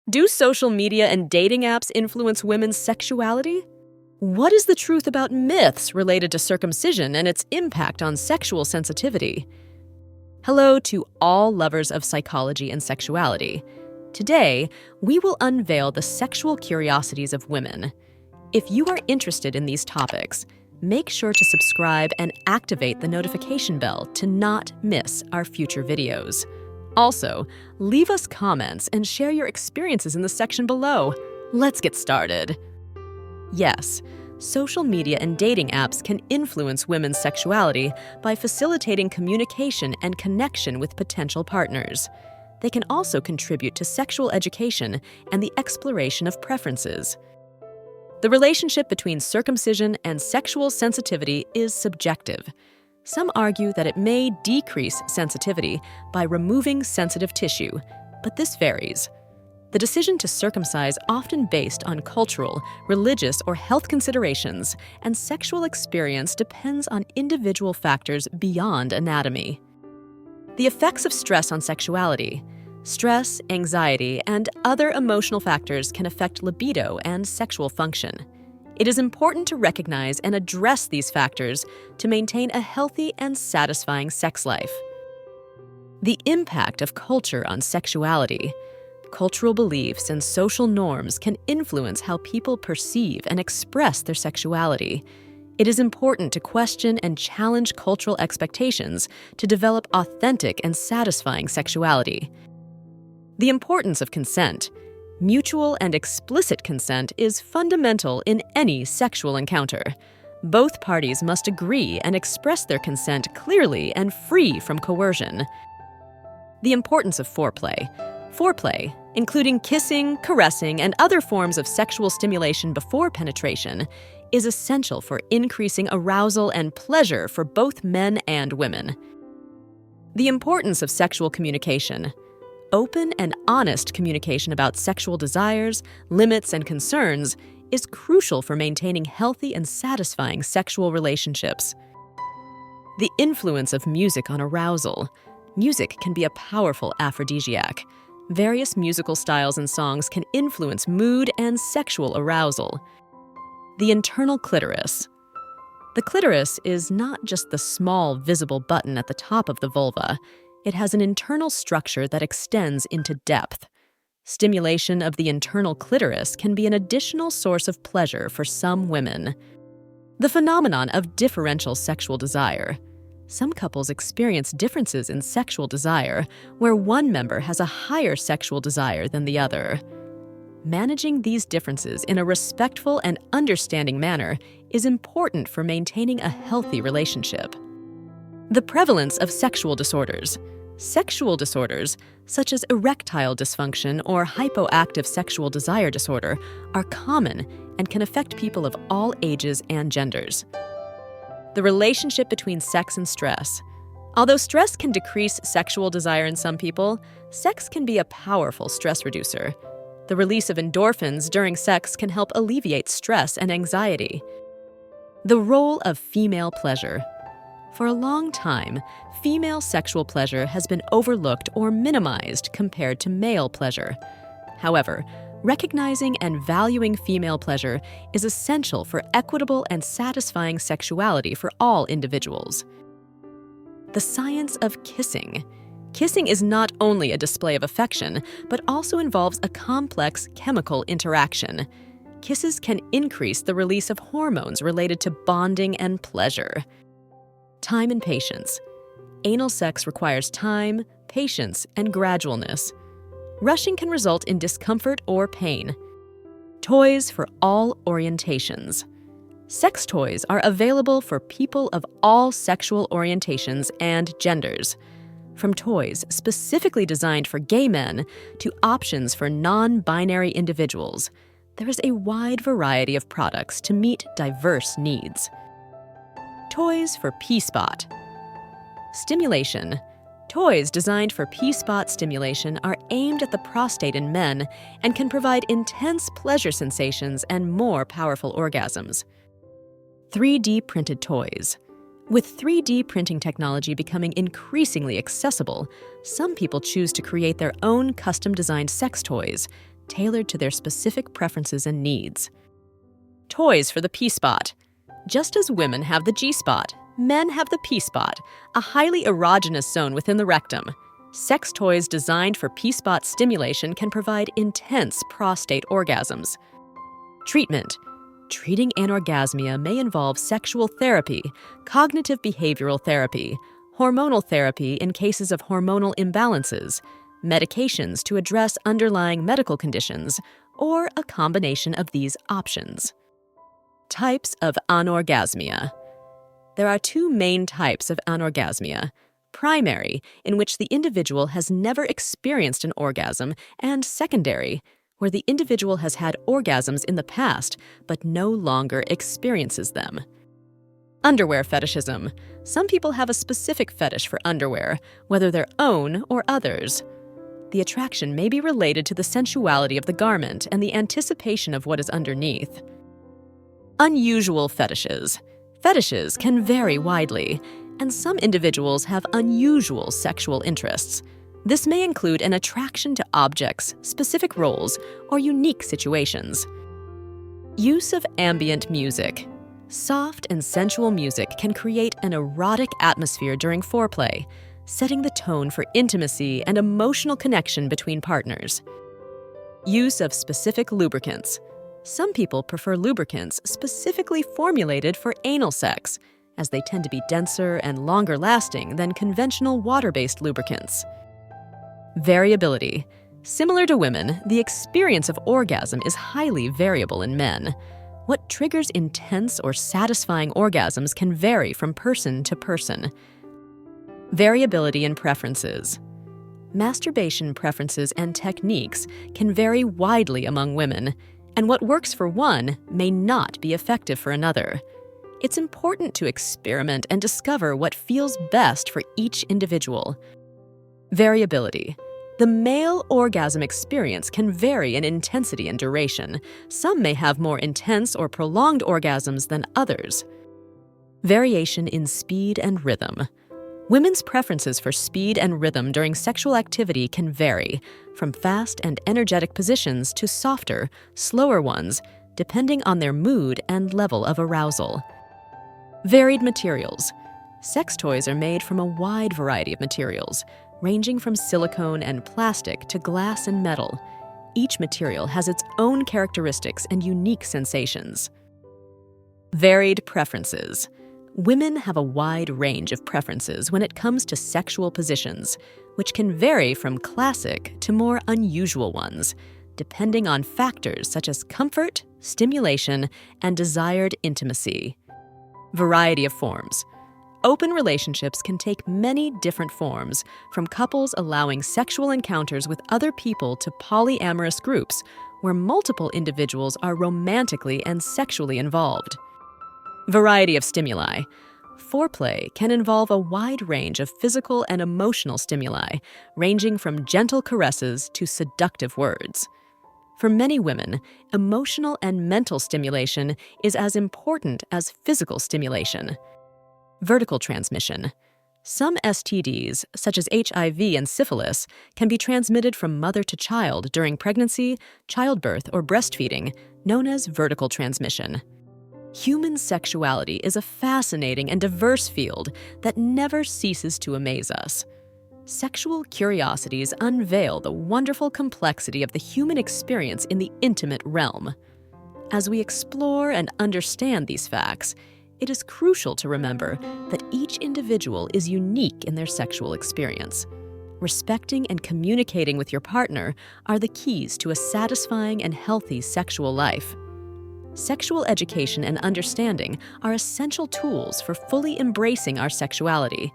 Do social media and dating apps influence women's sexuality? What is the truth about myths related to circumcision and its impact on sexual sensitivity? Hello to all lovers of psychology and sexuality. Today, we will unveil the sexual curiosities of women. If you are interested in these topics, make sure to subscribe and activate the notification bell to not miss our future videos. Also, leave us comments and share your experiences in the section below. Let's get started. Yes, social media and dating apps can influence women's sexuality by facilitating communication and connection with potential partners. They can also contribute to sexual education and the exploration of preferences. The relationship between circumcision and sexual sensitivity is subjective. Some argue that it may decrease sensitivity by removing sensitive tissue, but this varies. The decision to circumcise often based on cultural, religious, or health considerations, and sexual experience depends on individual factors beyond anatomy. The effects of stress on sexuality. Stress, anxiety, and other emotional factors can affect libido and sexual function. It is important to recognize and address these factors to maintain a healthy and satisfying sex life. The impact of culture on sexuality. Cultural beliefs and social norms can influence how people perceive and express their sexuality. It is important to question and challenge cultural expectations to develop authentic and satisfying sexuality. The importance of consent. Mutual and explicit consent is fundamental in any sexual encounter. Both parties must agree and express their consent clearly and free from coercion. The importance of foreplay. Foreplay, including kissing, caressing, and other forms of sexual stimulation before penetration, is essential for increasing arousal and pleasure for both men and women. The importance of sexual communication. Open and honest communication about sexual desires, limits, and concerns is crucial for maintaining healthy and satisfying sexual relationships. The influence of music on arousal. Music can be a powerful aphrodisiac. Various musical styles and songs can influence mood and sexual arousal. The internal clitoris. The clitoris is not just the small, visible button at the top of the vulva. It has an internal structure that extends into depth. Stimulation of the internal clitoris can be an additional source of pleasure for some women. The phenomenon of differential sexual desire. Some couples experience differences in sexual desire, where one member has a higher sexual desire than the other. Managing these differences in a respectful and understanding manner is important for maintaining a healthy relationship. The prevalence of sexual disorders. Sexual disorders, such as erectile dysfunction or hypoactive sexual desire disorder, are common and can affect people of all ages and genders. The relationship between sex and stress. Although stress can decrease sexual desire in some people, sex can be a powerful stress reducer. The release of endorphins during sex can help alleviate stress and anxiety. The role of female pleasure. For a long time, female sexual pleasure has been overlooked or minimized compared to male pleasure. However, recognizing and valuing female pleasure is essential for equitable and satisfying sexuality for all individuals. The science of kissing. Kissing is not only a display of affection, but also involves a complex chemical interaction. Kisses can increase the release of hormones related to bonding and pleasure. Time and patience. Anal sex requires time, patience, and gradualness. Rushing can result in discomfort or pain. Toys for all orientations. Sex toys are available for people of all sexual orientations and genders. From toys specifically designed for gay men to options for non-binary individuals, there is a wide variety of products to meet diverse needs. Toys for P-spot. Stimulation. Toys designed for P-spot stimulation are aimed at the prostate in men and can provide intense pleasure sensations and more powerful orgasms. 3D printed toys. With 3D printing technology becoming increasingly accessible, some people choose to create their own custom-designed sex toys. tailored to their specific preferences and needs. Toys for the P-spot. Just as women have the G-spot, men have the P-spot, a highly erogenous zone within the rectum. Sex toys designed for P-spot stimulation can provide intense prostate orgasms. Treatment. Treating anorgasmia may involve sexual therapy, cognitive behavioral therapy, hormonal therapy in cases of hormonal imbalances, medications to address underlying medical conditions, or a combination of these options. Types of anorgasmia. There are two main types of anorgasmia: primary, in which the individual has never experienced an orgasm, and secondary, where the individual has had orgasms in the past but no longer experiences them. Underwear fetishism. Some people have a specific fetish for underwear, whether their own or others. The attraction may be related to the sensuality of the garment and the anticipation of what is underneath. Unusual fetishes. Fetishes can vary widely, and some individuals have unusual sexual interests. This may include an attraction to objects, specific roles, or unique situations. Use of ambient music. Soft and sensual music can create an erotic atmosphere during foreplay, setting the tone for intimacy and emotional connection between partners. Use of specific lubricants. Some people prefer lubricants specifically formulated for anal sex, as they tend to be denser and longer lasting than conventional water-based lubricants. Variability. Similar to women, the experience of orgasm is highly variable in men. What triggers intense or satisfying orgasms can vary from person to person. Variability in preferences. Masturbation preferences and techniques can vary widely among women, and what works for one may not be effective for another. It's important to experiment and discover what feels best for each individual. Variability. The male orgasm experience can vary in intensity and duration. Some may have more intense or prolonged orgasms than others. Variation in speed and rhythm. Women's preferences for speed and rhythm during sexual activity can vary, from fast and energetic positions to softer, slower ones, depending on their mood and level of arousal. Varied materials. Sex toys are made from a wide variety of materials, ranging from silicone and plastic to glass and metal. Each material has its own characteristics and unique sensations. Varied preferences. Women have a wide range of preferences when it comes to sexual positions, which can vary from classic to more unusual ones, depending on factors such as comfort, stimulation, and desired intimacy. Variety of forms. Open relationships can take many different forms, from couples allowing sexual encounters with other people to polyamorous groups, where multiple individuals are romantically and sexually involved. Variety of stimuli. Foreplay can involve a wide range of physical and emotional stimuli, ranging from gentle caresses to seductive words. For many women, emotional and mental stimulation is as important as physical stimulation. Vertical transmission. Some STDs, such as HIV and syphilis, can be transmitted from mother to child during pregnancy, childbirth, or breastfeeding, known as vertical transmission. Human sexuality is a fascinating and diverse field that never ceases to amaze us. Sexual curiosities unveil the wonderful complexity of the human experience in the intimate realm. As we explore and understand these facts, it is crucial to remember that each individual is unique in their sexual experience. Respecting and communicating with your partner are the keys to a satisfying and healthy sexual life. Sexual education and understanding are essential tools for fully embracing our sexuality.